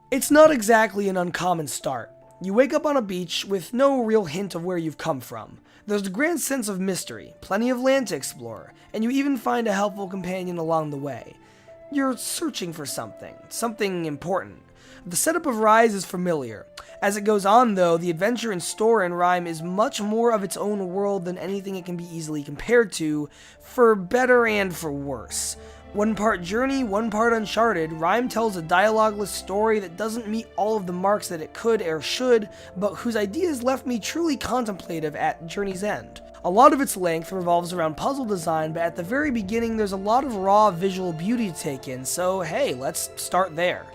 It's not exactly an uncommon start. You wake up on a beach with no real hint of where you've come from. There's a grand sense of mystery, plenty of land to explore, and you even find a helpful companion along the way. You're searching for something important. The setup of Rise is familiar. As it goes on, though, the adventure in store in RiME is much more of its own world than anything it can be easily compared to, for better and for worse. One part journey, one part Uncharted, RiME tells a dialogueless story that doesn't meet all of the marks that it could or should, but whose ideas left me truly contemplative at journey's end. A lot of its length revolves around puzzle design, but at the very beginning there's a lot of raw visual beauty to take in, so hey, let's start there.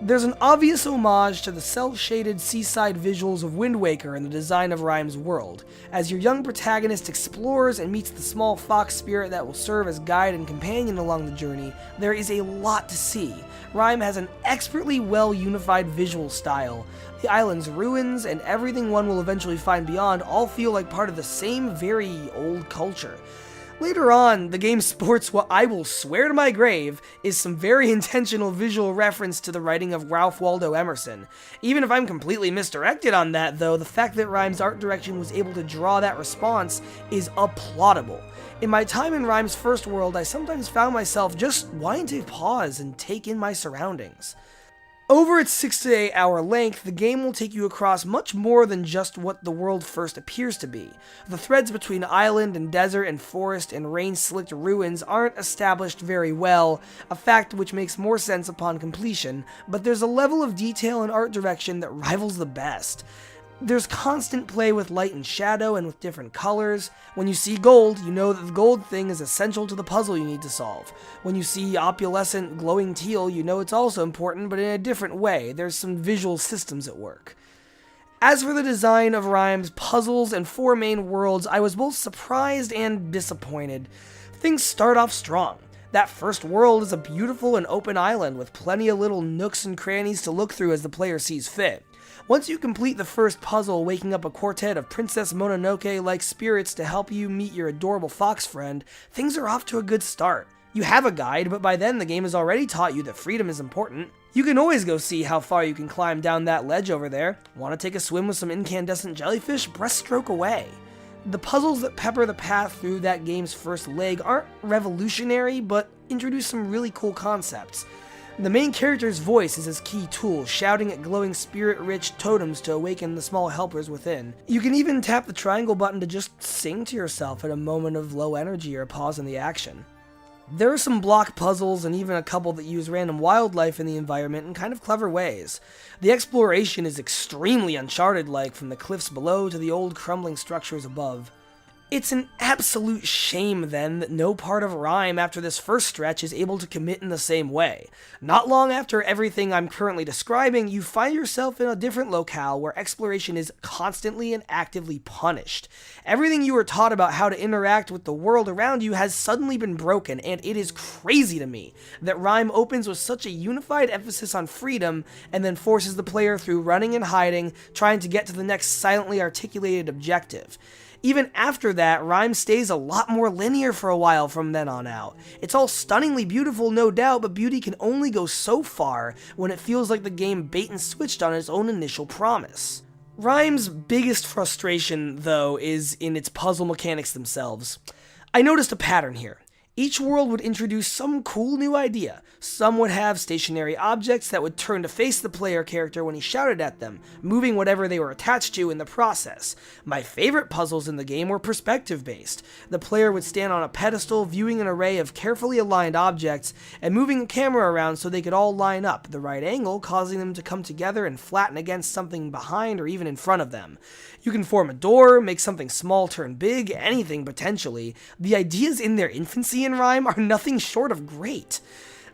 There's an obvious homage to the cel-shaded seaside visuals of Wind Waker in the design of RiME's world. As your young protagonist explores and meets the small fox spirit that will serve as guide and companion along the journey, there is a lot to see. RiME has an expertly well-unified visual style. The island's ruins and everything one will eventually find beyond all feel like part of the same very old culture. Later on, the game sports what I will swear to my grave is some very intentional visual reference to the writing of Ralph Waldo Emerson. Even if I'm completely misdirected on that, though, the fact that RiME's art direction was able to draw that response is applaudable. In my time in RiME's first world, I sometimes found myself just wanting to pause and take in my surroundings. Over its 6 to 8 hour length, the game will take you across much more than just what the world first appears to be. The threads between island and desert and forest and rain-slicked ruins aren't established very well, a fact which makes more sense upon completion, but there's a level of detail and art direction that rivals the best. There's constant play with light and shadow and with different colors. When you see gold, you know that the gold thing is essential to the puzzle you need to solve. When you see opalescent glowing teal, you know it's also important, but in a different way. There's some visual systems at work. As for the design of RiME's puzzles and 4 main worlds, I was both surprised and disappointed. Things start off strong. That first world is a beautiful and open island with plenty of little nooks and crannies to look through as the player sees fit. Once you complete the first puzzle, waking up a quartet of Princess Mononoke-like spirits to help you meet your adorable fox friend, things are off to a good start. You have a guide, but by then the game has already taught you that freedom is important. You can always go see how far you can climb down that ledge over there. Want to take a swim with some incandescent jellyfish? Breaststroke away. The puzzles that pepper the path through that game's first leg aren't revolutionary, but introduce some really cool concepts. The main character's voice is his key tool, shouting at glowing spirit-rich totems to awaken the small helpers within. You can even tap the triangle button to just sing to yourself at a moment of low energy or pause in the action. There are some block puzzles and even a couple that use random wildlife in the environment in kind of clever ways. The exploration is extremely Uncharted-like, from the cliffs below to the old crumbling structures above. It's an absolute shame, then, that no part of RiME after this first stretch is able to commit in the same way. Not long after everything I'm currently describing, you find yourself in a different locale where exploration is constantly and actively punished. Everything you were taught about how to interact with the world around you has suddenly been broken, and it is crazy to me that RiME opens with such a unified emphasis on freedom and then forces the player through running and hiding, trying to get to the next silently articulated objective. Even after that, RiME stays a lot more linear for a while from then on out. It's all stunningly beautiful, no doubt, but beauty can only go so far when it feels like the game bait and switched on its own initial promise. RiME's biggest frustration, though, is in its puzzle mechanics themselves. I noticed a pattern here. Each world would introduce some cool new idea. Some would have stationary objects that would turn to face the player character when he shouted at them, moving whatever they were attached to in the process. My favorite puzzles in the game were perspective-based. The player would stand on a pedestal, viewing an array of carefully aligned objects, and moving the camera around so they could all line up at the right angle, causing them to come together and flatten against something behind or even in front of them. You can form a door, make something small turn big, anything potentially. The ideas in their infancy in RiME are nothing short of great.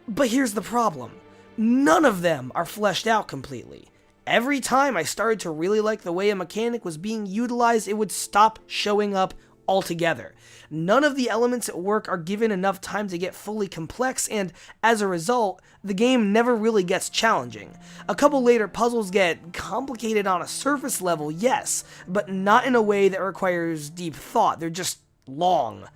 But here's the problem. None of them are fleshed out completely. Every time I started to really like the way a mechanic was being utilized, it would stop showing up altogether. None of the elements at work are given enough time to get fully complex, and as a result, the game never really gets challenging. A couple later puzzles get complicated on a surface level, yes, but not in a way that requires deep thought. They're just long.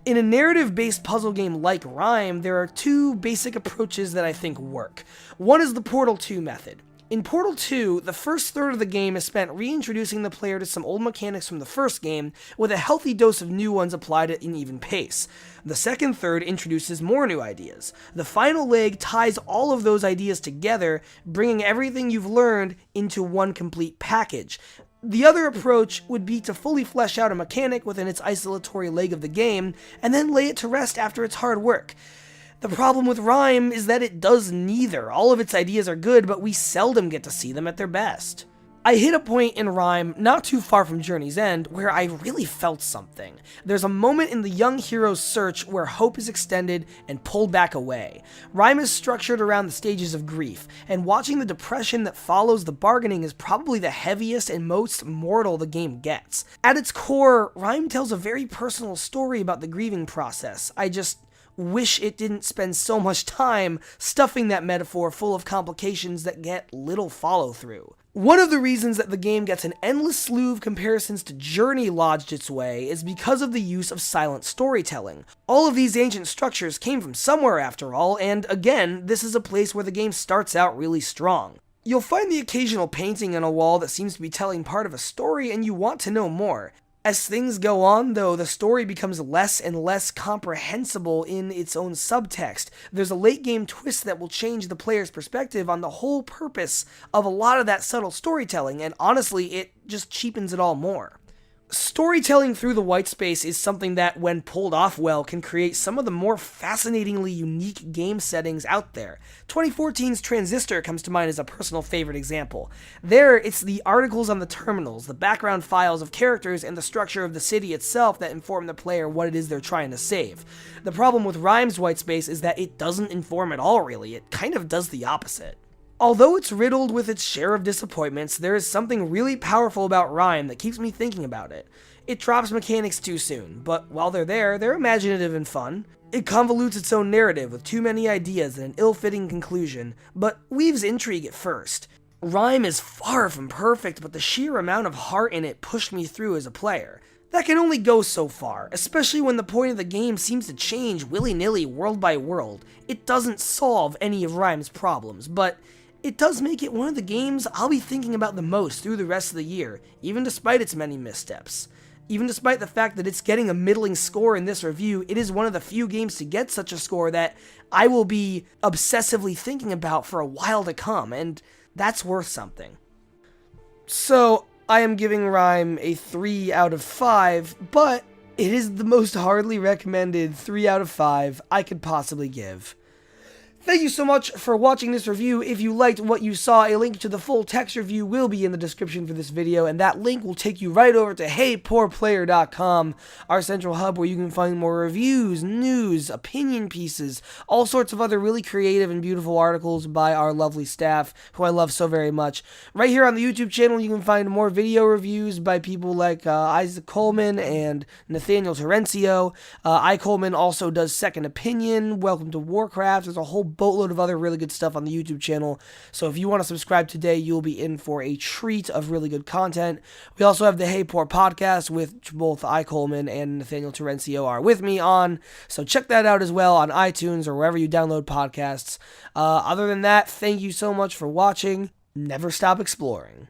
In a narrative-based puzzle game like RiME, there are two basic approaches that I think work. One is the Portal 2 method. In Portal 2, the first third of the game is spent reintroducing the player to some old mechanics from the first game, with a healthy dose of new ones applied at an even pace. The second third introduces more new ideas. The final leg ties all of those ideas together, bringing everything you've learned into one complete package. The other approach would be to fully flesh out a mechanic within its isolatory leg of the game, and then lay it to rest after its hard work. The problem with RiME is that it does neither. All of its ideas are good, but we seldom get to see them at their best. I hit a point in RiME, not too far from Journey's End, where I really felt something. There's a moment in the young hero's search where hope is extended and pulled back away. RiME is structured around the stages of grief, and watching the depression that follows the bargaining is probably the heaviest and most mortal the game gets. At its core, RiME tells a very personal story about the grieving process. I just wish it didn't spend so much time stuffing that metaphor full of complications that get little follow-through. One of the reasons that the game gets an endless slew of comparisons to Journey lodged its way is because of the use of silent storytelling. All of these ancient structures came from somewhere after all, and again, this is a place where the game starts out really strong. You'll find the occasional painting on a wall that seems to be telling part of a story and you want to know more. As things go on, though, the story becomes less and less comprehensible in its own subtext. There's a late-game twist that will change the player's perspective on the whole purpose of a lot of that subtle storytelling, and honestly, it just cheapens it all more. Storytelling through the white space is something that, when pulled off well, can create some of the more fascinatingly unique game settings out there. 2014's Transistor comes to mind as a personal favorite example. There, it's the articles on the terminals, the background files of characters, and the structure of the city itself that inform the player what it is they're trying to save. The problem with RiME's white space is that it doesn't inform at all, really. It kind of does the opposite. Although it's riddled with its share of disappointments, there is something really powerful about RiME that keeps me thinking about it. It drops mechanics too soon, but while they're there, they're imaginative and fun. It convolutes its own narrative with too many ideas and an ill-fitting conclusion, but weaves intrigue at first. RiME is far from perfect, but the sheer amount of heart in it pushed me through as a player. That can only go so far, especially when the point of the game seems to change willy-nilly world by world. It doesn't solve any of RiME's problems, but it does make it one of the games I'll be thinking about the most through the rest of the year, even despite its many missteps. Even despite the fact that it's getting a middling score in this review, it is one of the few games to get such a score that I will be obsessively thinking about for a while to come, and that's worth something. So, I am giving RiME a 3 out of 5, but it is the most hardly recommended 3 out of 5 I could possibly give. Thank you so much for watching this review. If you liked what you saw, a link to the full text review will be in the description for this video, and that link will take you right over to HeyPoorPlayer.com, our central hub where you can find more reviews, news, opinion pieces, all sorts of other really creative and beautiful articles by our lovely staff, who I love so very much. Right here on the YouTube channel, you can find more video reviews by people like Isaac Coleman and Nathaniel Terencio. Coleman also does Second Opinion, Welcome to Warcraft. There's a whole boatload of other really good stuff on the YouTube channel, so if you want to subscribe today, you'll be in for a treat of really good content. We also have the Hey Poor podcast, which both I, Coleman, and Nathaniel Terencio are with me on, so check that out as well on iTunes or wherever you download podcasts. Other than that, thank you so much for watching. Never stop exploring.